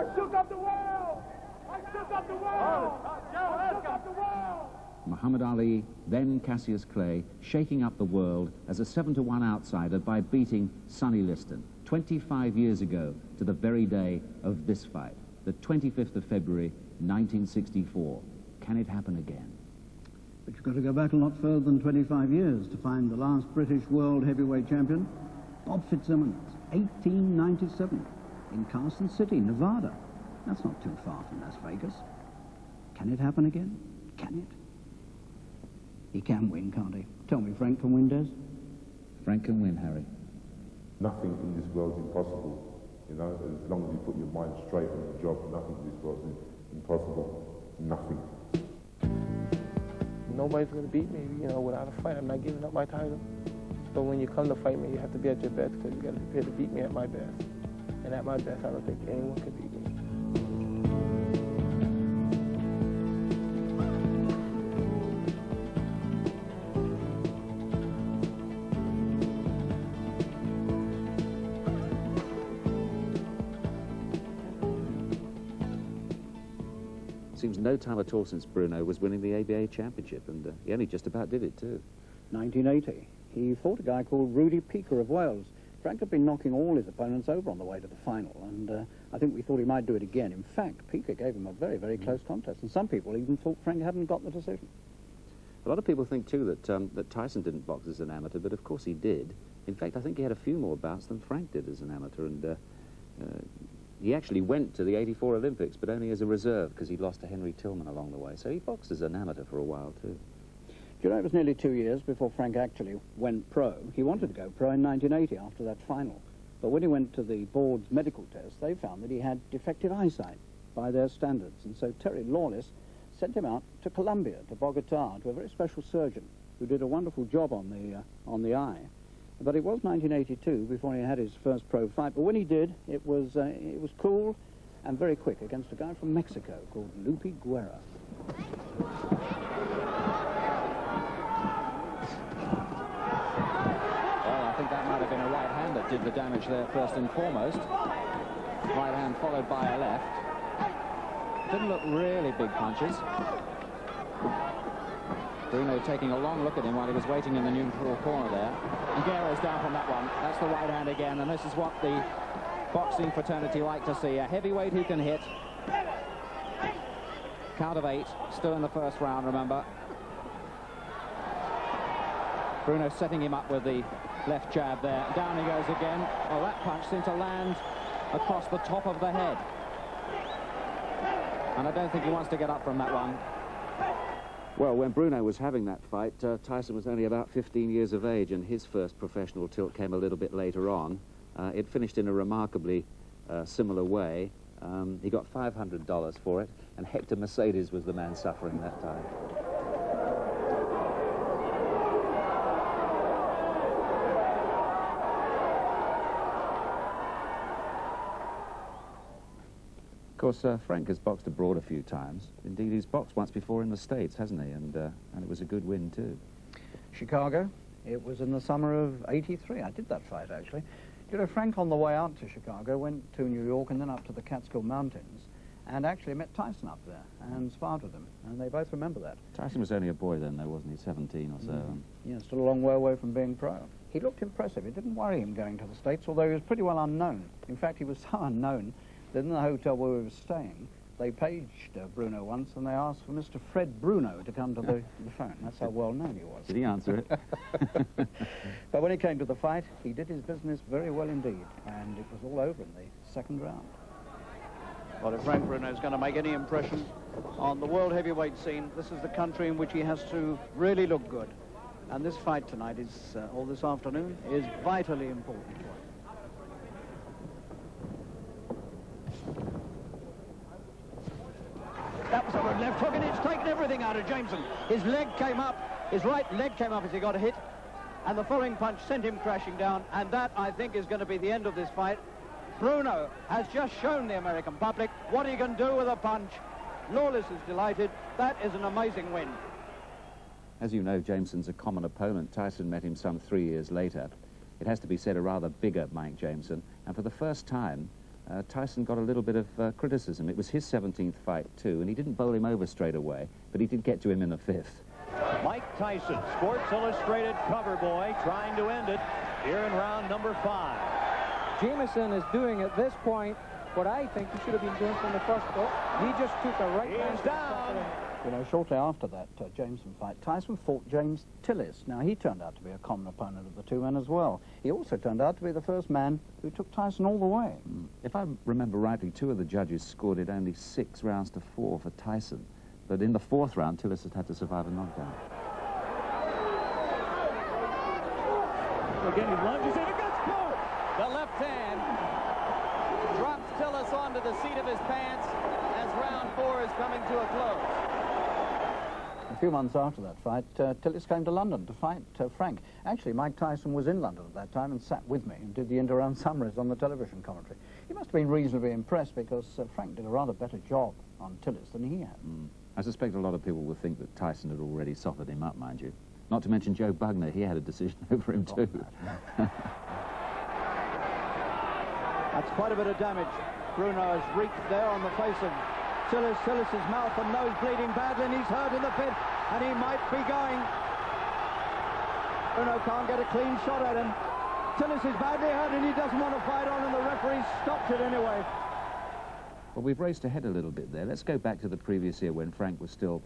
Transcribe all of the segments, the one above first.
I shook up the world! I shook up the world! I shook up the world! Muhammad Ali, then Cassius Clay, shaking up the world as a 7-to-1 outsider by beating Sonny Liston 25 years ago to the very day of this fight, the 25th of February, 1964. Can it happen again? But you've got to go back a lot further than 25 years to find the last British world heavyweight champion, Bob Fitzsimmons, 1897, in Carson City, Nevada. That's not too far from Las Vegas. Can it happen again? Can it? He can win, can't he? Tell me, Frank can win, Des? Frank can win, Harry. Nothing in this world is impossible. You know, as long as you put your mind straight on the job, nothing in this world is impossible. Nothing. Nobody's going to beat me, you know, without a fight. I'm not giving up my title. So when you come to fight me, you have to be at your best, because you got to be prepared to beat me at my best. And at my best, I don't think anyone could beat me. Seems no time at all since Bruno was winning the ABA championship, and he only just about did it too. 1980. He fought a guy called Rudy Peaker of Wales. Frank had been knocking all his opponents over on the way to the final, and I think we thought he might do it again. In fact, Peaker gave him a very, very close contest, and some people even thought Frank hadn't got the decision. A lot of people think too that that Tyson didn't box as an amateur, but of course he did. In fact, I think he had a few more bouts than Frank did as an amateur, and he actually went to the '84 Olympics, but only as a reserve, because he lost to Henry Tillman along the way. So he boxed as an amateur for a while too. Do you know, it was nearly 2 years before Frank actually went pro. He wanted to go pro in 1980 after that final. But when he went to the board's medical test, they found that he had defective eyesight by their standards. And so Terry Lawless sent him out to Colombia, to Bogota, to a very special surgeon who did a wonderful job on the eye. But it was 1982 before he had his first pro fight. But when he did, it was cool and very quick against a guy from Mexico called Lupe Guerra. I think that might have been a right hand that did the damage there first and foremost. Right hand followed by a left. Didn't look really big punches. Bruno taking a long look at him while he was waiting in the neutral corner there. And Guerra's down from that one. That's the right hand again, and this is what the boxing fraternity like to see. A heavyweight who can hit. Count of 8, still in the first round, remember. Bruno setting him up with the left jab there. Down he goes again. Well, that punch seemed to land across the top of the head. And I don't think he wants to get up from that one. Well, when Bruno was having that fight, Tyson was only about 15 years of age, and his first professional tilt came a little bit later on. It finished in a remarkably similar way. He got $500 for it, and Hector Mercedes was the man suffering that time. Of course, Frank has boxed abroad a few times. Indeed, he's boxed once before in the States, hasn't he? And it was a good win, too. Chicago. It was in the summer of '83. I did that fight, actually. You know, Frank, on the way out to Chicago, went to New York and then up to the Catskill Mountains and actually met Tyson up there and sparred with him. And they both remember that. Tyson was only a boy then, though, wasn't he? 17 or so. Yeah, still a long way away from being pro. He looked impressive. It didn't worry him going to the States, although he was pretty well unknown. In fact, he was so unknown that in the hotel where we were staying, they paged Bruno once and they asked for Mr. Fred Bruno to come to the phone. That's how well known he was. Did he answer it? But when he came to the fight, he did his business very well indeed, and it was all over in the second round. Well, if Frank Bruno is going to make any impression on the world heavyweight scene, this is the country in which he has to really look good. And this fight tonight is, or this afternoon, is vitally important for him. That was a good left hook, and it's taken everything out of Jameson. His leg came up, his right leg came up as he got hit, and the following punch sent him crashing down, and that, I think, is going to be the end of this fight. Bruno has just shown the American public what he can do with a punch. Lawless is delighted. That is an amazing win. As you know, Jameson's a common opponent. Tyson met him some 3 years later. It has to be said, a rather bigger Mike Jameson, and for the first time, Tyson got a little bit of criticism. It was his 17th fight, too, and he didn't bowl him over straight away, but he did get to him in the 5th. Mike Tyson, Sports Illustrated cover boy, trying to end it here in round number 5. Jameson is doing at this point what I think he should have been doing from the first go. He just took a right hand. He's down. You know, shortly after that Jameson fight, Tyson fought James Tillis. Now, he turned out to be a common opponent of the two men as well. He also turned out to be the first man who took Tyson all the way. If I remember rightly, 2 of the judges scored it only 6 rounds to 4 for Tyson. But in the 4th round, Tillis had to survive a knockdown. Again, he lunges and it gets caught. The left hand drops Tillis onto the seat of his pants as round 4 is coming to a close. A few months after that fight, Tillis came to London to fight Frank. Actually, Mike Tyson was in London at that time and sat with me and did the inter-round summaries on the television commentary. He must have been reasonably impressed because Frank did a rather better job on Tillis than he had. I suspect a lot of people will think that Tyson had already softened him up, mind you. Not to mention Joe Bugner, he had a decision over him too. That's quite a bit of damage. Bruno has reached there on the face of Tillis. Tillis's mouth and nose bleeding badly, and he's hurt in the pit, and he might be going. Bruno can't get a clean shot at him. Tillis is badly hurt, and he doesn't want to fight on, and the referee stopped it anyway. Well, we've raced ahead a little bit there. Let's go back to the previous year when Frank was still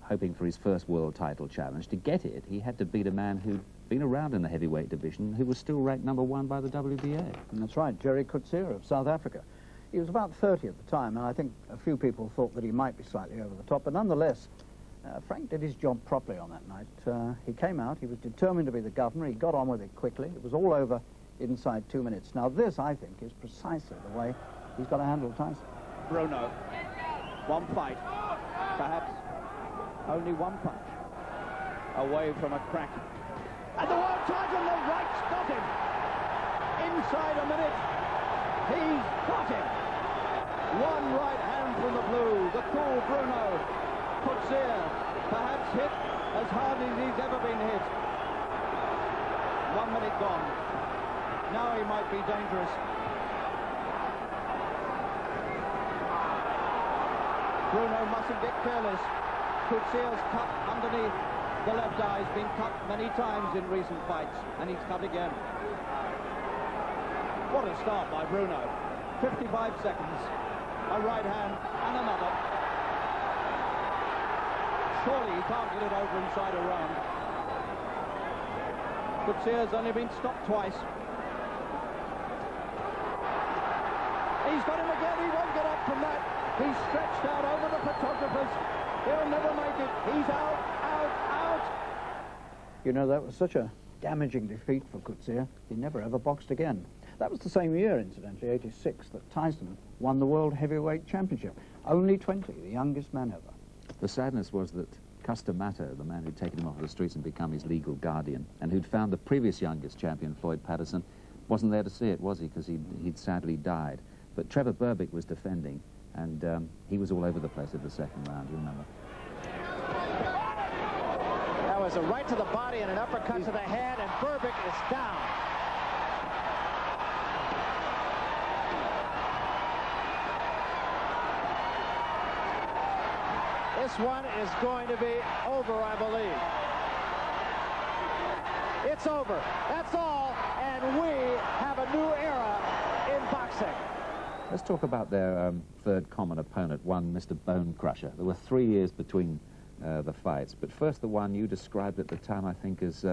hoping for his first world title challenge. To get it, he had to beat a man who'd been around in the heavyweight division, who was still ranked #1 by the WBA. And that's right, Jerry Coetzee of South Africa. He was about 30 at the time, and I think a few people thought that he might be slightly over the top, but nonetheless, Frank did his job properly on that night. He came out, he was determined to be the governor, he got on with it quickly, it was all over inside 2 minutes. Now this, I think, is precisely the way he's got to handle Tyson. Bruno, one fight, perhaps only one punch away from a crack. And the world title, the right's got him. Inside a minute, he's got him. One right hand from the blue, the cool Bruno. Coetzee, perhaps hit as hard as he's ever been hit. 1 minute gone. Now he might be dangerous. Bruno mustn't get careless. Coetzee's cut underneath the left eye. He's been cut many times in recent fights, and he's cut again. What a start by Bruno. 55 seconds. A right hand and another. Surely he can't get it over inside a round. Coetzee's only been stopped twice. He's got him again. He won't get up from that. He's stretched out over the photographers. He'll never make it. He's out, out, out. You know, that was such a damaging defeat for Coetzee. He never ever boxed again. That was the same year, incidentally, 86, that Tyson won the World Heavyweight Championship. Only 20, the youngest man ever. The sadness was that Custer Matter, the man who'd taken him off the streets and become his legal guardian, and who'd found the previous youngest champion, Floyd Patterson, wasn't there to see it, was he? Because he'd sadly died. But Trevor Berbick was defending, and he was all over the place at the second round, you remember. That was a right to the body and an uppercut to the head, and Berbick is down. This one is going to be over, I believe. It's over. That's all, and we have a new era in boxing. Let's talk about their third common opponent, one Mr. Bone Crusher. There were 3 years between the fights, but first the one you described at the time, I think, as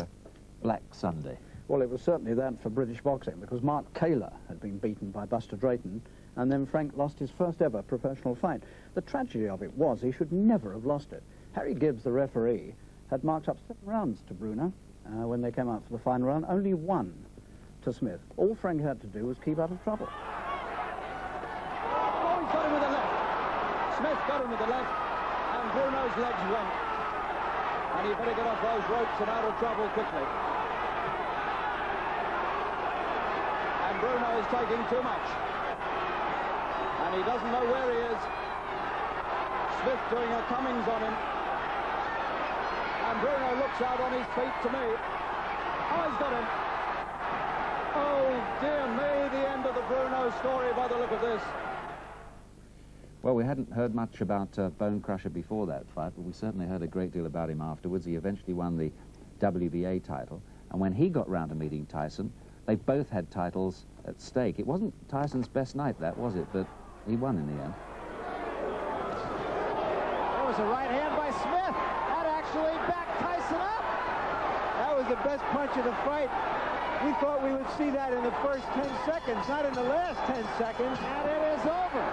Black Sunday. Well, it was certainly that for British boxing, because Mark Taylor had been beaten by Buster Drayton, and then Frank lost his first ever professional fight. The tragedy of it was he should never have lost it. Harry Gibbs, the referee, had marked up 7 rounds to Bruno when they came out for the final round, only 1 to Smith. All Frank had to do was keep out of trouble. Oh, he's got him with the left. Smith got him with the left, and Bruno's legs went. And he better get off those ropes and out of trouble quickly. And Bruno is taking too much. And he doesn't know where he is. Smith doing a Cummings on him. And Bruno looks out on his feet to me. Oh, he's got him. Oh, dear me, the end of the Bruno story by the look of this. Well, we hadn't heard much about Bone Crusher before that fight, but we certainly heard a great deal about him afterwards. He eventually won the WBA title, and when he got round to meeting Tyson, they both had titles at stake. It wasn't Tyson's best night, that, was it? But he won in the end. There was a right hand by Smith. That actually backed Tyson up. That was the best punch of the fight. We thought we would see that in the first 10 seconds, not in the last 10 seconds. And it is over.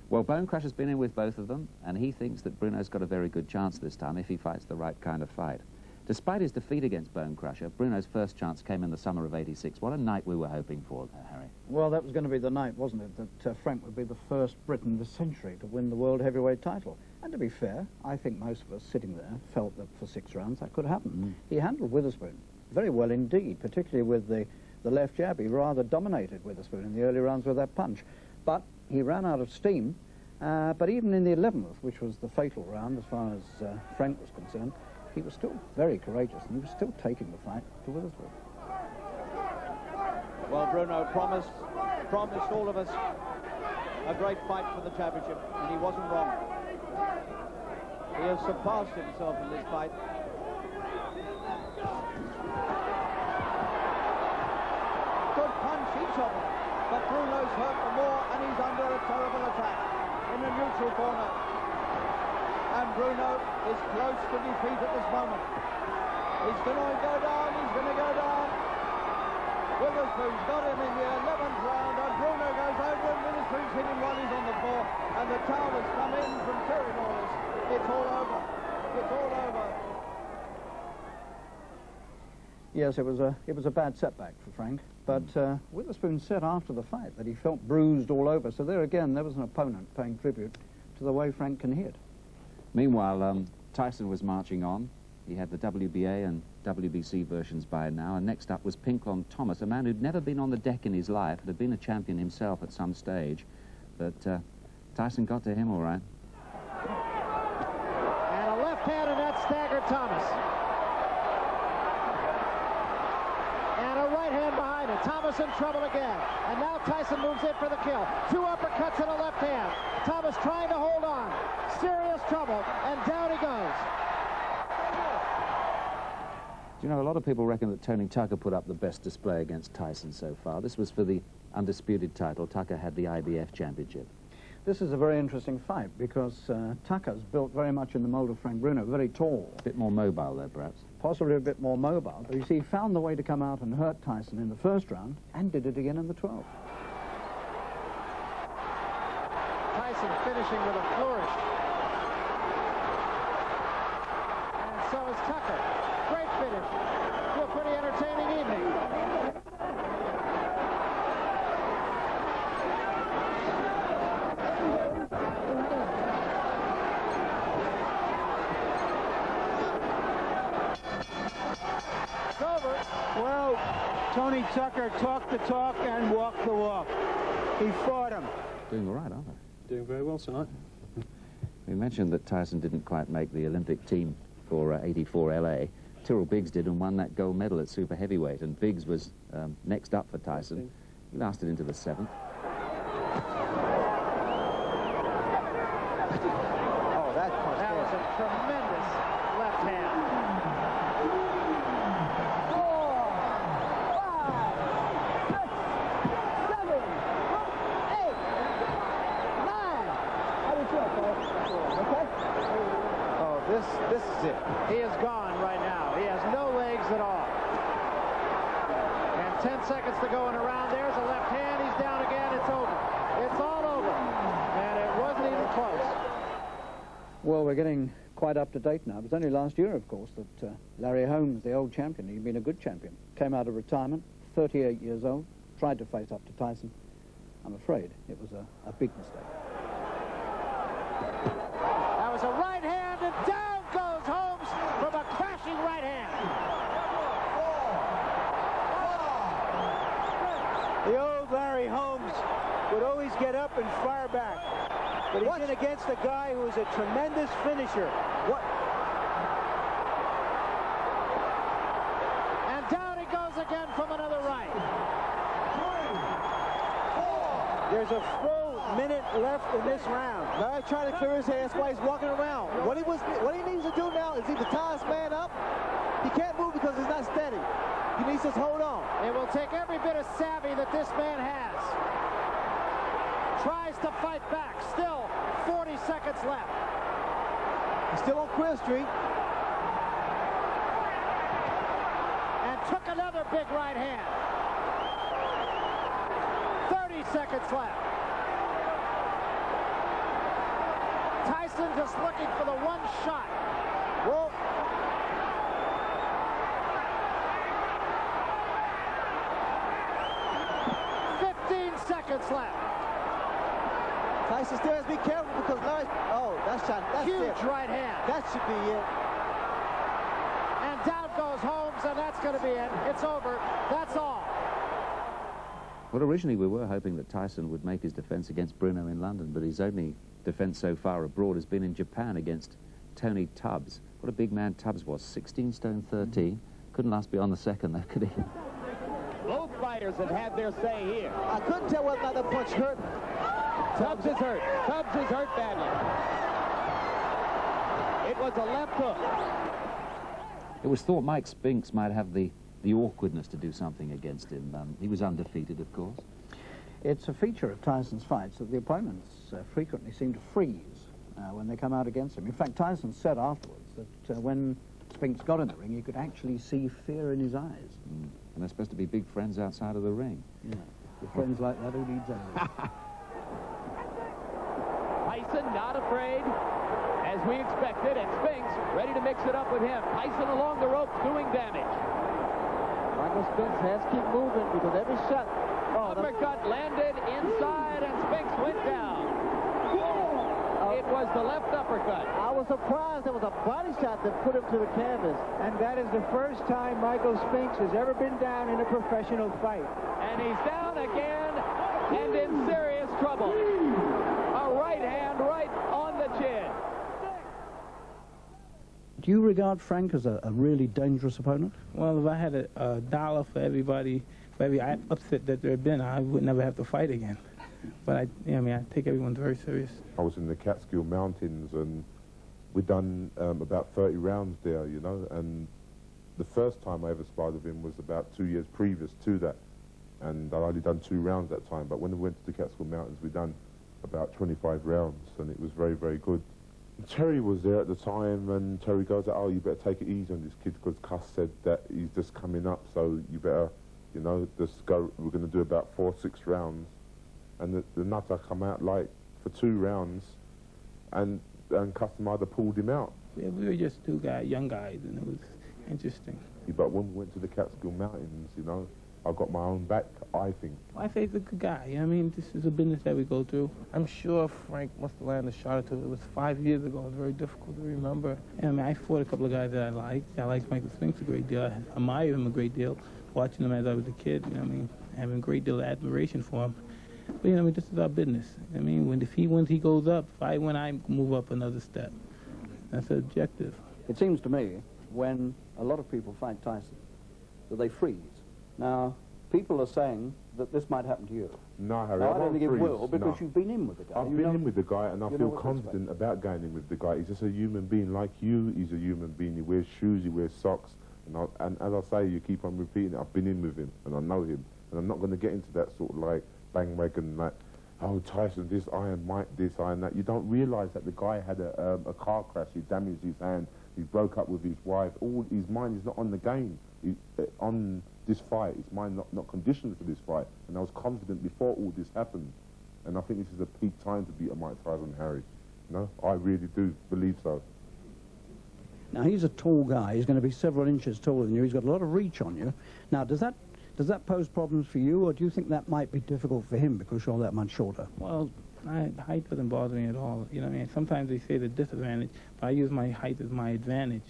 Well, Bone Crusher's been in with both of them, and he thinks that Bruno's got a very good chance this time if he fights the right kind of fight. Despite his defeat against Bone Crusher, Bruno's first chance came in the summer of '86. What a night we were hoping for there, Harry. Well, that was going to be the night, wasn't it, that Frank would be the first Briton this century to win the world heavyweight title. And to be fair, I think most of us sitting there felt that for 6 rounds that could happen. He handled Witherspoon very well indeed, particularly with the left jab. He rather dominated Witherspoon in the early rounds with that punch. But he ran out of steam. But even in the 11th, which was the fatal round as far as Frank was concerned, he was still very courageous, and he was still taking the fight to Witherspoon. Well, Bruno promised all of us a great fight for the championship, and he wasn't wrong. He has surpassed himself in this fight. Good punch, each of them, but Bruno's hurt for more, and he's under a terrible attack in the neutral corner. And Bruno is close to defeat at this moment. He's going to go down, he's going to go down. Witherspoon's got him in the 11th round, and Bruno goes over, and Witherspoon's hit him while he's on the floor, and the towel has come in from cheering orders. It's all over. It's all over. Yes, it was a bad setback for Frank, but Witherspoon said after the fight that he felt bruised all over. So there again, there was an opponent paying tribute to the way Frank can hit. Meanwhile, Tyson was marching on. He had the WBA and WBC versions by now, and next up was Pinklon Thomas, a man who'd never been on the deck in his life, had been a champion himself at some stage, but Tyson got to him all right. And a left hand, and that staggered Thomas. And a right hand behind it. Thomas in trouble again. And now Tyson moves in for the kill. 2 uppercuts and a left hand. Thomas trying to hold on. Serious trouble, and down he goes. Do you know, a lot of people reckon that Tony Tucker put up the best display against Tyson so far. This was for the undisputed title. Tucker had the IBF championship. This is a very interesting fight because Tucker's built very much in the mold of Frank Bruno, very tall. A bit more mobile there, perhaps. Possibly a bit more mobile, but you see, he found the way to come out and hurt Tyson in the first round and did it again in the 12th. Tyson finishing with a flourish. And so is Tucker. Great finish to a pretty entertaining evening. It's over. Well, Tony Tucker talked the talk and walked the walk. He fought him. Doing all right, aren't they? Doing very well tonight. We mentioned that Tyson didn't quite make the Olympic team for '84 LA. Tyrrell Biggs did and won that gold medal at super heavyweight, and Biggs was next up for Tyson. He lasted into the 7th. Oh, that was a tremendous left hand. 4, 5, 6, 7, 8, 9. This is it. He is gone right now. He has no legs at all. And 10 seconds to go in a round. There's a left hand. He's down again. It's over. It's all over. And it wasn't even close. Well, we're getting quite up to date now. It was only last year, of course, that Larry Holmes, the old champion, he'd been a good champion, came out of retirement, 38 years old, tried to face up to Tyson. I'm afraid it was a big mistake. That was a right hand, and down goes Holmes from a crashing right hand. The old Larry Holmes would always get up and fire back. But he's in against a guy who is a tremendous finisher. And down he goes There's a full minute left in this round. Larry trying to clear his head. That's why he's walking around. What he needs to do now is either tie his man up. He can't move because he's not steady. He needs to hold on. It will take every bit of savvy that this man has. Tries to fight back. Still 40 seconds left. He's still on Queer Street. And took another big right hand. 30 seconds left. Tyson just looking for the one shot. Well, 15 seconds left. Tyson still has to be careful because Larry... Oh, that shot. That's Huge it. right hand. That should be it. And down goes Holmes, and that's going to be it. It's over. That's all. Well, originally we were hoping that Tyson would make his defence against Bruno in London, but his only defence so far abroad has been in Japan against Tony Tubbs. What a big man Tubbs was, 16 stone 13. Couldn't last beyond the second, though, could he? Both fighters have had their say here. I couldn't tell whether or not that punch hurt. Tubbs is hurt. Tubbs is hurt badly. It was a left hook. It was thought Mike Spinks might have the awkwardness to do something against him. He was undefeated, of course. It's a feature of Tyson's fights that the opponents frequently seem to freeze when they come out against him. In fact, Tyson said afterwards that when Spinks got in the ring, you could actually see fear in his eyes. And they're supposed to be big friends outside of the ring. Yeah, with friends like that, who needs enemies? Tyson not afraid, as we expected, and Spinks ready to mix it up with him. Tyson along the ropes doing damage. Michael Spinks has to keep moving because every shot... Uppercut landed inside, and Spinks went down. It was the left uppercut. I was surprised there was a body shot that put him to the canvas. And that is the first time Michael Spinks has ever been down in a professional fight. And he's down again and in serious trouble. A right hand right on the chin. Do you regard Frank as a really dangerous opponent? Well, if I had a dollar for everybody, for every upset that there had been, I would never have to fight again. But I take everyone very serious. I was in the Catskill Mountains and we'd done about 30 rounds there, you know, and the first time I ever sparred with him was about 2 years previous to that. And I'd only done 2 rounds that time, but when we went to the Catskill Mountains, we'd done about 25 rounds, and it was very, very good. And Terry was there at the time, and Terry goes, oh, you better take it easy on this kid, because Cuss said that he's just coming up, so you better, you know, just go, we're going to do about 4 or 6 rounds. And the nutter come out like for 2 rounds, and Custom either pulled him out. Yeah, we were just 2 young guys, and it was interesting. Yeah, but when we went to the Catskill Mountains, you know, I got my own back, I think. I say he's a good guy. I mean, this is a business that we go through. I'm sure Frank must have landed a shot or 2. It was 5 years ago. It was very difficult to remember. I mean, I fought a couple of guys that I liked. I liked Michael Spinks a great deal. I admired him a great deal, watching him as I was a kid. You know, I mean, having a great deal of admiration for him. But, you know, I mean, this is our business. I mean, if he wins, he goes up. If I win, I move up another step. That's the objective. It seems to me, when a lot of people fight Tyson, that they freeze. Now, people are saying that this might happen to you. No, Harry, now, I I don't think it freeze. will, because No. you've been in with the guy. I've been in with the guy, and I you feel know what to confident about going in with the guy. He's just a human being like you. He's a human being. He wears shoes, he wears socks. And as I say, you keep on repeating it, I've been in with him, and I know him. And I'm not going to get into that sort of like bandwagon, like, oh, Tyson this, Iron Mike this, Iron that. You don't realise that the guy had a car crash, he damaged his hand, he broke up with his wife. All his mind is not on the game, on this fight. His mind not conditioned for this fight. And I was confident before all this happened. And I think this is a peak time to beat a Mike Tyson, Harry. You know, I really do believe so. Now, he's a tall guy. He's going to be several inches taller than you. He's got a lot of reach on you. Now, does that pose problems for you, or do you think that might be difficult for him because you're that much shorter? Well, height doesn't bother me at all. You know what I mean? Sometimes they say the disadvantage, but I use my height as my advantage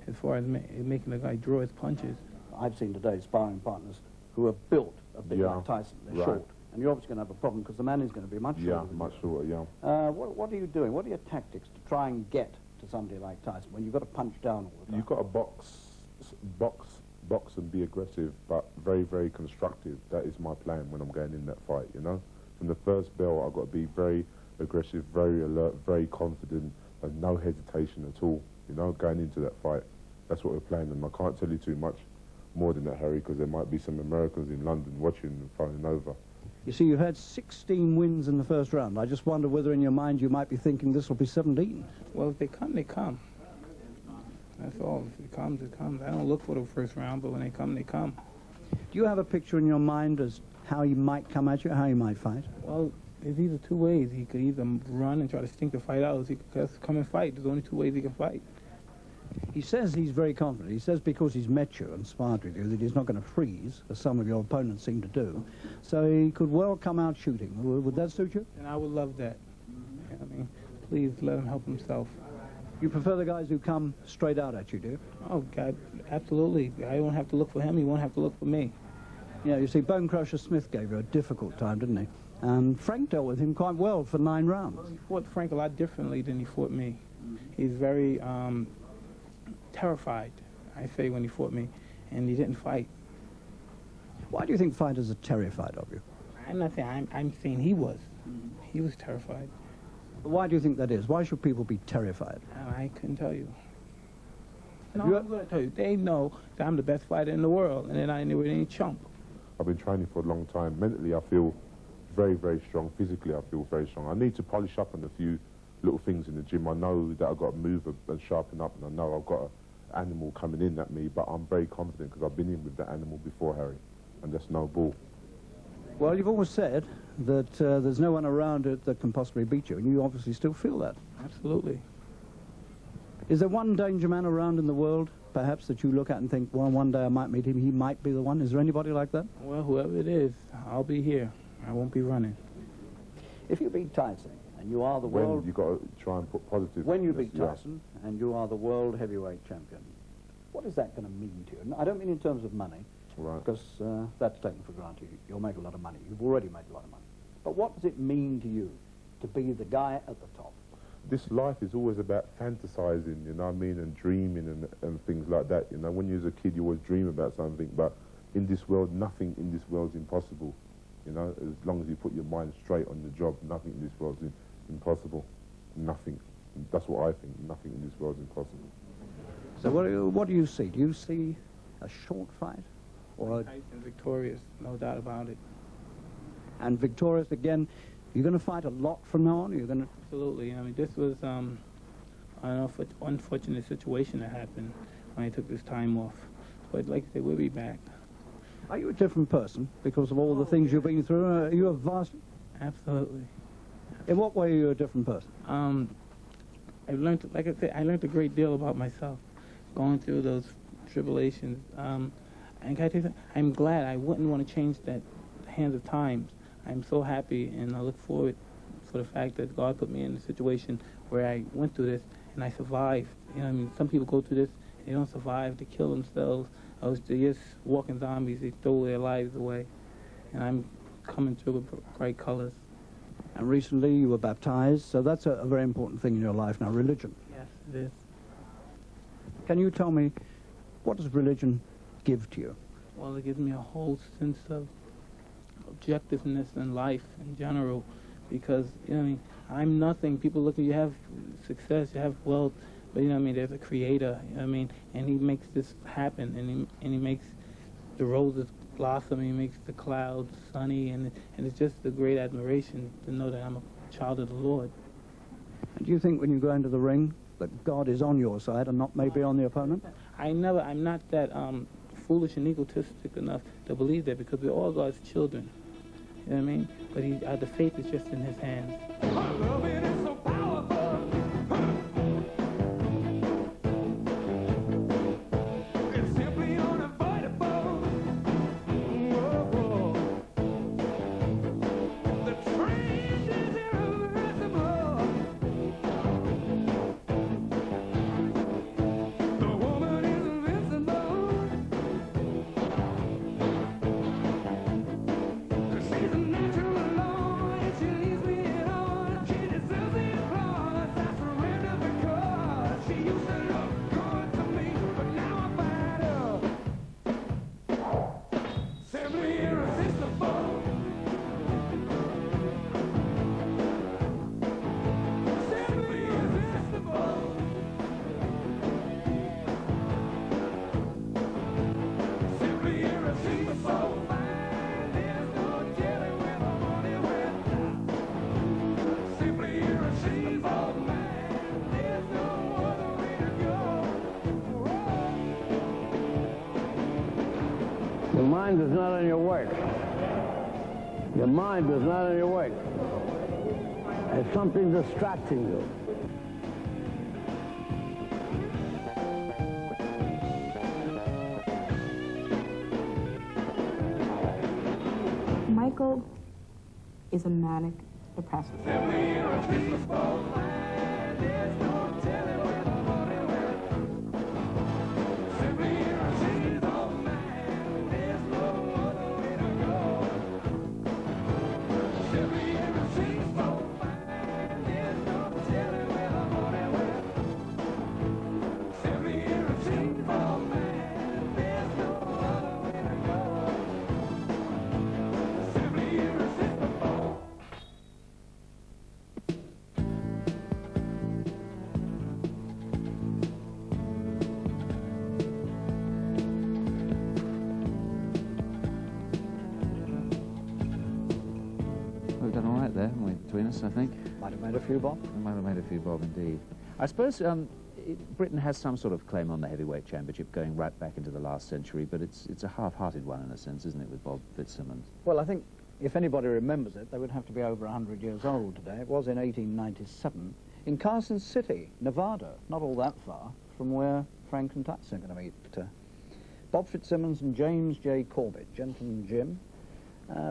as far as making the guy draw his punches. I've seen today sparring partners who are built a bit like Tyson. They're short. And you're obviously going to have a problem because the man is going to be much shorter. Yeah, much shorter, yeah. What are you doing? What are your tactics to try and get to somebody like Tyson when you've got to punch down all the time? You've got to box and be aggressive, but very, very constructive. That is my plan when I'm going in that fight, you know? from the first bell, I've got to be very aggressive, very alert, very confident, and no hesitation at all, you know, going into that fight. That's what we're playing, and I can't tell you too much more than that, Harry, because there might be some Americans in London watching and phoning over. You see, you had 16 wins in the first round. I just wonder whether in your mind you might be thinking this will be 17. Well, if they come, they come. That's all. If it comes, it comes. I don't look for the first round, but when they come, they come. Do you have a picture in your mind as how he might come at you, how he might fight? Well, there's either two ways. He could either run and try to stink the fight out, or he could just come and fight. There's only two ways he can fight. He says he's very confident. He says because he's met you and sparred with you that he's not going to freeze, as some of your opponents seem to do. So he could well come out shooting. Would that suit you? And I would love that. I mean, please let him help himself. You prefer the guys who come straight out at you, do you? Oh, God, absolutely. I won't have to look for him. He won't have to look for me. Yeah, you see, Bone Crusher Smith gave you a difficult time, didn't he? And Frank dealt with him quite well for 9 rounds. He fought Frank a lot differently than he fought me. He's very terrified, I say, when he fought me, and he didn't fight. Why do you think fighters are terrified of you? I'm not saying, I'm saying he was. He was terrified. Why do you think that is? Why should people be terrified? I couldn't tell you. No, I'm going to tell you. They know that I'm the best fighter in the world, and they're not anywhere any chump. I've been training for a long time. Mentally, I feel very, very strong. Physically, I feel very strong. I need to polish up on a few little things in the gym. I know that I've got to move and sharpen up, and I know I've got an animal coming in at me, but I'm very confident because I've been in with that animal before, Harry, and that's no bull. Well, you've always said that there's no one around it that can possibly beat you, and you obviously still feel that. Absolutely. Is there one danger man around in the world, perhaps, that you look at and think, well, one day I might meet him, he might be the one? Is there anybody like that? Well, whoever it is, I'll be here. I won't be running. If you beat Tyson, and you are the world... You've got to try and put positive... When you beat Tyson, and you are the world heavyweight champion, what is that going to mean to you? And I don't mean in terms of money, right, because that's taken for granted. You'll make a lot of money. You've already made a lot of money. But what does it mean to you to be the guy at the top? This life is always about fantasizing, you know what I mean, and dreaming and things like that. You know, when you was a kid, you always dream about something, but in this world, nothing in this world is impossible. You know, as long as you put your mind straight on the job, nothing in this world is impossible. Nothing. That's what I think. Nothing in this world is impossible. So what do you see? Do you see a short fight? Or Tyson victorious, no doubt about it. And victorious again? You're going to fight a lot from now on? You're going to... Absolutely. I mean, this was an unfortunate situation that happened when I took this time off. But like I said, we'll be back. Are you a different person because of all the things you've been through? Are you a vast... Absolutely. In what way are you a different person? I've learned, like I said, I learned a great deal about myself going through those tribulations. And can I tell you something? I'm glad. I wouldn't want to change that hands of times. I'm so happy, and I look forward for the fact that God put me in a situation where I went through this and I survived. You know what I mean? Some people go through this, they don't survive, they kill themselves. They're just walking zombies, they throw their lives away. And I'm coming through with bright colors. And recently you were baptized, so that's a very important thing in your life now, religion. Yes, it is. Can you tell me, what does religion give to you? Well, it gives me a whole sense of objectiveness in life in general, because, you know what I mean, I'm nothing. People look at you, have success, you have wealth, but you know what I mean, there's a creator, you know what I mean, and he makes this happen, and he makes the roses blossom, he makes the clouds sunny, and it's just a great admiration to know that I'm a child of the Lord. And do you think when you go into the ring that God is on your side and not maybe on the opponent? I'm not that foolish and egotistic enough to believe that, because we're all God's children. You know what I mean? But the faith is just in his hands. She's a natural alone, and she leaves me at all. She deserves it. mind is not on your work. Your mind is not on your work. There's something distracting you. Michael is a manic depressive. We've done all right there, haven't we, between us, I think? Might have made a few, Bob. We might have made a few, Bob, indeed. I suppose Britain has some sort of claim on the heavyweight championship going right back into the last century, but it's a half-hearted one in a sense, isn't it, with Bob Fitzsimmons? Well, I think if anybody remembers it, they would have to be over 100 years old today. It was in 1897 in Carson City, Nevada, not all that far from where Frank and Tyson are going to meet. Bob Fitzsimmons and James J. Corbett, Gentleman Jim.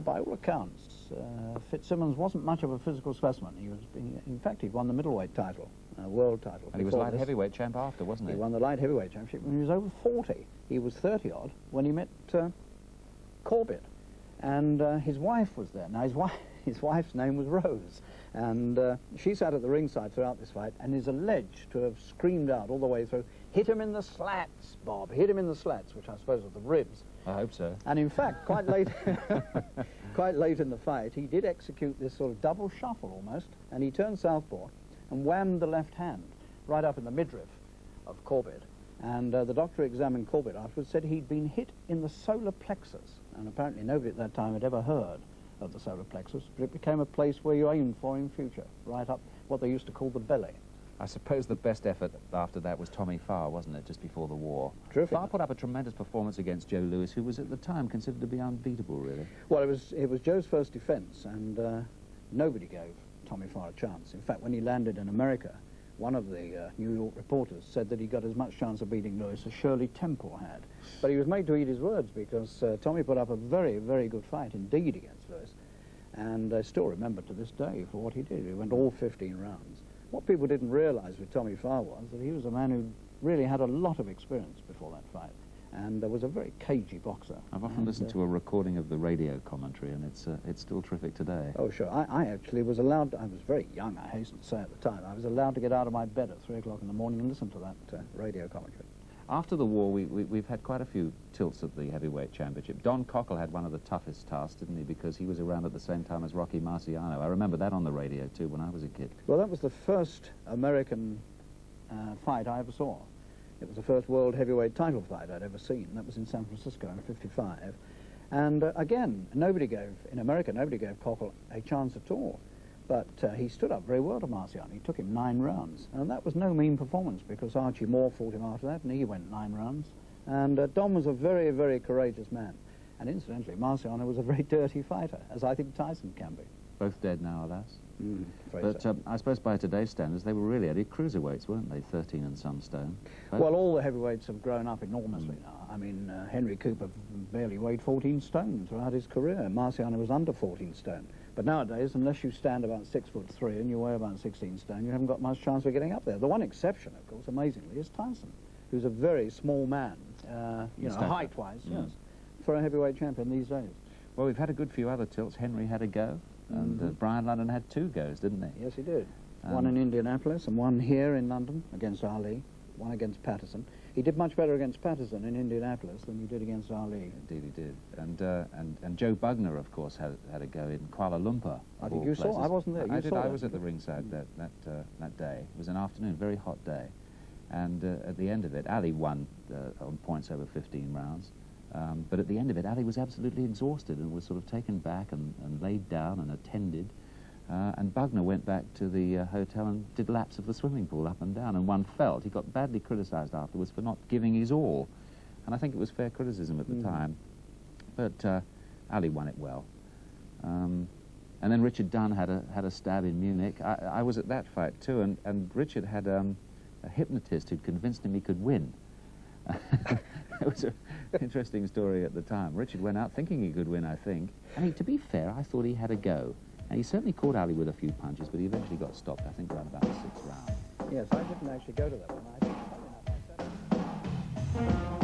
By all accounts, Fitzsimmons wasn't much of a physical specimen. In fact, he'd won the middleweight title, world title. And he was light heavyweight champ after, wasn't he? He won the light heavyweight championship when he was over 40. He was 30-odd when he met Corbett. And his wife was there. Now, his wife's name was Rose. And she sat at the ringside throughout this fight and is alleged to have screamed out all the way through, "Hit him in the slats, Bob, hit him in the slats," which I suppose was the ribs. I hope so. And in fact, quite late, quite late in the fight, he did execute this sort of double shuffle almost, and he turned southpaw and whammed the left hand right up in the midriff of Corbett. And the doctor who examined Corbett afterwards said he'd been hit in the solar plexus, and apparently nobody at that time had ever heard of the solar plexus, but it became a place where you aimed for in future, right up what they used to call the belly. I suppose the best effort after that was Tommy Farr, wasn't it, just before the war? Terrific. Farr put up a tremendous performance against Joe Louis, who was at the time considered to be unbeatable, really. Well, it was Joe's first defence, and nobody gave Tommy Farr a chance. In fact, when he landed in America, one of the New York reporters said that he got as much chance of beating Louis as Shirley Temple had. But he was made to eat his words because Tommy put up a very, very good fight indeed against Louis, and I still remember to this day for what he did. He went all 15 rounds. What people didn't realise with Tommy Farr was that he was a man who really had a lot of experience before that fight, and was a very cagey boxer. I've often listened to a recording of the radio commentary, and it's still terrific today. Oh, sure. I actually was allowed, I was very young, I hasten to say at the time, I was allowed to get out of my bed at 3 o'clock in the morning and listen to that radio commentary. After the war, we've had quite a few tilts at the heavyweight championship. Don Cockle had one of the toughest tasks, didn't he, because he was around at the same time as Rocky Marciano. I remember that on the radio, too, when I was a kid. Well, that was the first American fight I ever saw. It was the first world heavyweight title fight I'd ever seen. That was in San Francisco in '55. And again, in America, nobody gave Cockle a chance at all. But he stood up very well to Marciano. He took him 9 rounds. And that was no mean performance because Archie Moore fought him after that and he went 9 rounds. And Don was a very, very courageous man. And incidentally, Marciano was a very dirty fighter, as I think Tyson can be. Both dead now, alas. But so. I suppose by today's standards, they were really only cruiserweights, weren't they? 13 and some stone. Both. Well, all the heavyweights have grown up enormously now. I mean, Henry Cooper barely weighed 14 stone throughout his career. Marciano was under 14 stone. But nowadays, unless you stand about 6'3" and you weigh about 16 stone, you haven't got much chance of getting up there. The one exception, of course, amazingly, is Tyson, who's a very small man, height-wise, yes, for a heavyweight champion these days. Well, we've had a good few other tilts. Henry had a go, and Brian London had 2 goes, didn't he? Yes, he did. One in Indianapolis and one here in London against Ali, one against Patterson. He did much better against Patterson in Indianapolis than he did against Ali. Indeed he did. And Joe Bugner, of course, had a go in Kuala Lumpur. I think you saw. I wasn't there. I did. I was at the ringside that day. It was an afternoon, very hot day. And at the end of it, Ali won on points over 15 rounds. But at the end of it, Ali was absolutely exhausted and was sort of taken back and laid down and attended. And Bugner went back to the hotel and did laps of the swimming pool up and down, and one felt he got badly criticised afterwards for not giving his all. And I think it was fair criticism at the time. but Ali won it well. And then Richard Dunn had a stab in Munich. I was at that fight too, and Richard had a hypnotist who'd convinced him he could win. It was an interesting story at the time. Richard went out thinking he could win, I think. And to be fair, I thought he had a go. And he certainly caught Ali with a few punches, but he eventually got stopped, I think, around about the 6th round. Yes, I didn't actually go to that one. I think, funny enough, I said...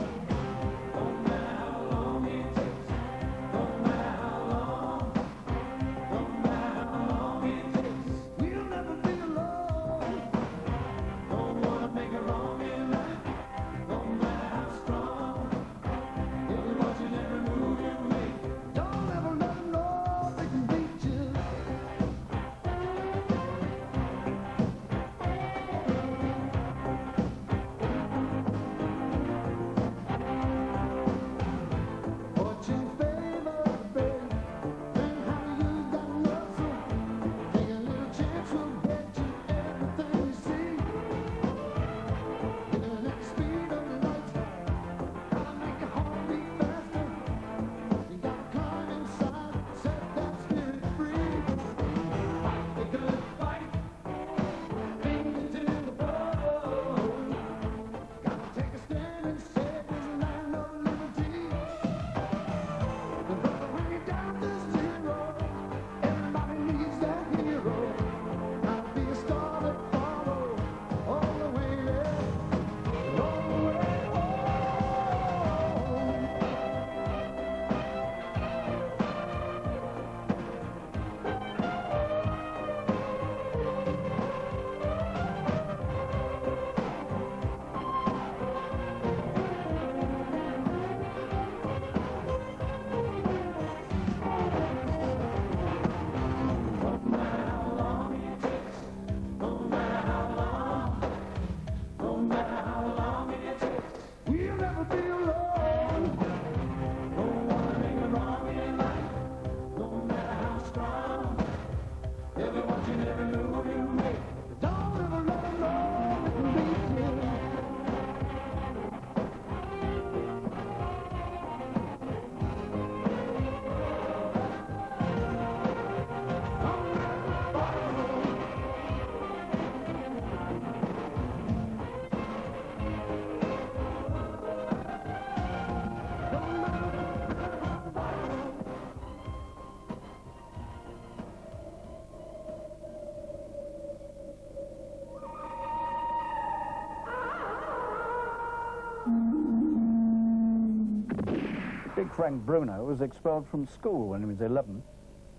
Big Frank Bruno was expelled from school when he was 11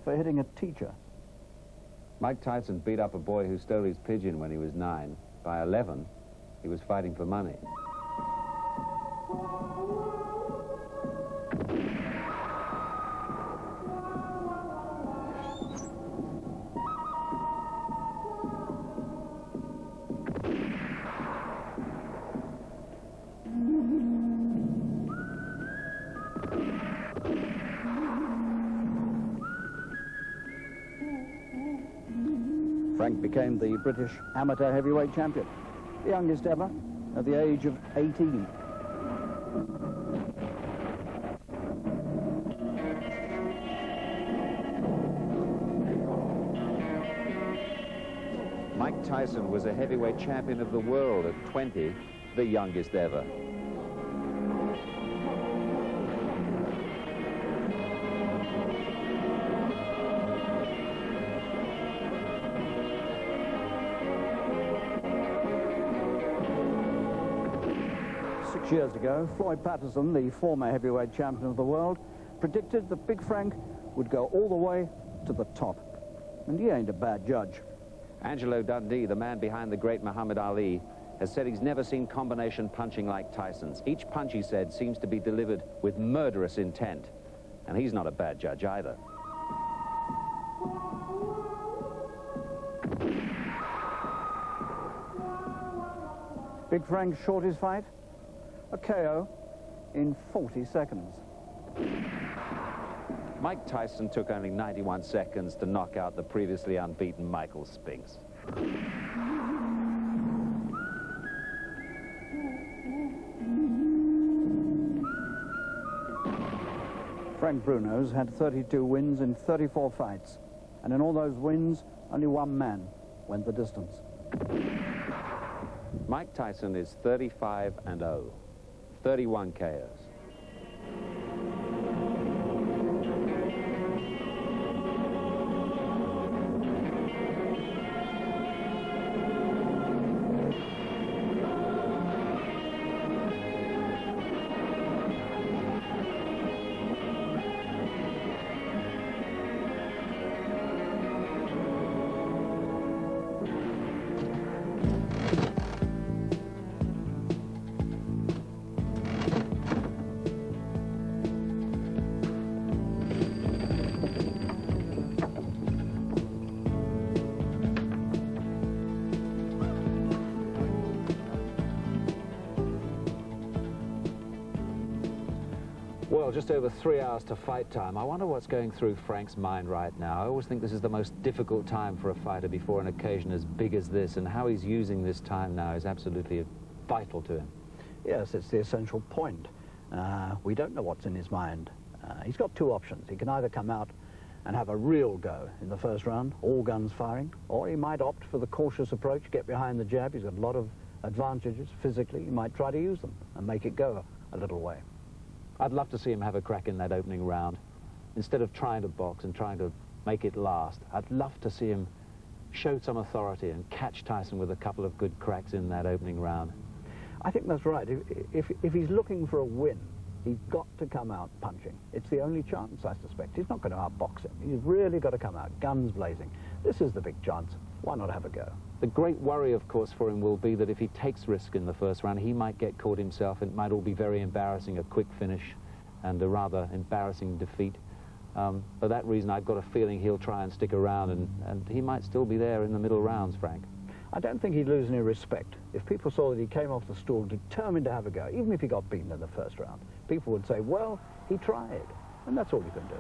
for hitting a teacher. Mike Tyson beat up a boy who stole his pigeon when he was 9. By 11, he was fighting for money. Frank became the British amateur heavyweight champion, the youngest ever, at the age of 18. Mike Tyson was a heavyweight champion of the world at 20, the youngest ever. Years ago, Floyd Patterson, the former heavyweight champion of the world, predicted that Big Frank would go all the way to the top. And he ain't a bad judge. Angelo Dundee, the man behind the great Muhammad Ali, has said he's never seen combination punching like Tyson's. Each punch, he said, seems to be delivered with murderous intent. And he's not a bad judge either. Big Frank short his fight. A KO in 40 seconds. Mike Tyson took only 91 seconds to knock out the previously unbeaten Michael Spinks. Frank Frank Bruno's had 32 wins in 34 fights. And in all those wins, only one man went the distance. Mike Tyson is 35-0, 31 KOs. Well, just over 3 hours to fight time. I wonder what's going through Frank's mind right now. I always think this is the most difficult time for a fighter before an occasion as big as this, and how he's using this time now is absolutely vital to him. Yes, it's the essential point. We don't know what's in his mind. He's got two options. He can either come out and have a real go in the first round, all guns firing, or he might opt for the cautious approach, get behind the jab. He's got a lot of advantages physically. He might try to use them and make it go a little way. I'd love to see him have a crack in that opening round. Instead of trying to box and trying to make it last, I'd love to see him show some authority and catch Tyson with a couple of good cracks in that opening round. I think that's right. If he's looking for a win, he's got to come out punching. It's the only chance, I suspect. He's not going to outbox him. He's really got to come out, guns blazing. This is the big chance. Why not have a go? The great worry, of course, for him will be that if he takes risk in the first round, he might get caught himself. It might all be very embarrassing, a quick finish and a rather embarrassing defeat. For that reason, I've got a feeling he'll try and stick around, and he might still be there in the middle rounds, Frank. I don't think he'd lose any respect. If people saw that he came off the stool determined to have a go, even if he got beaten in the first round, people would say, well, he tried, and that's all you can do.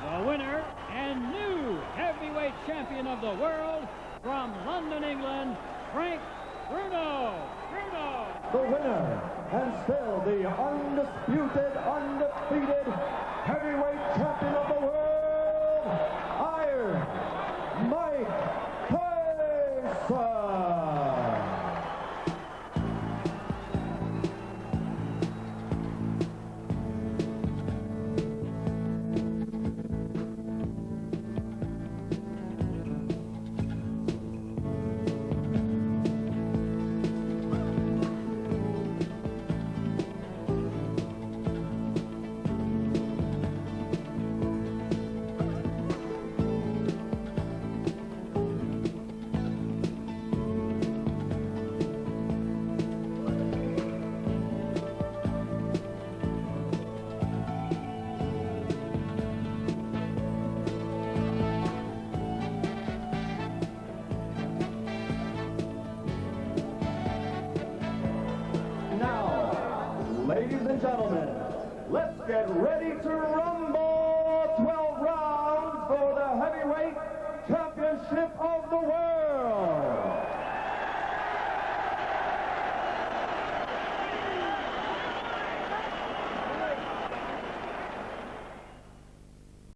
The winner and new heavyweight champion of the world from London, England, Frank Bruno. The winner and still the undisputed, undefeated heavyweight champion of the world, Iron Mike Tyson. Ladies and gentlemen, let's get ready to rumble!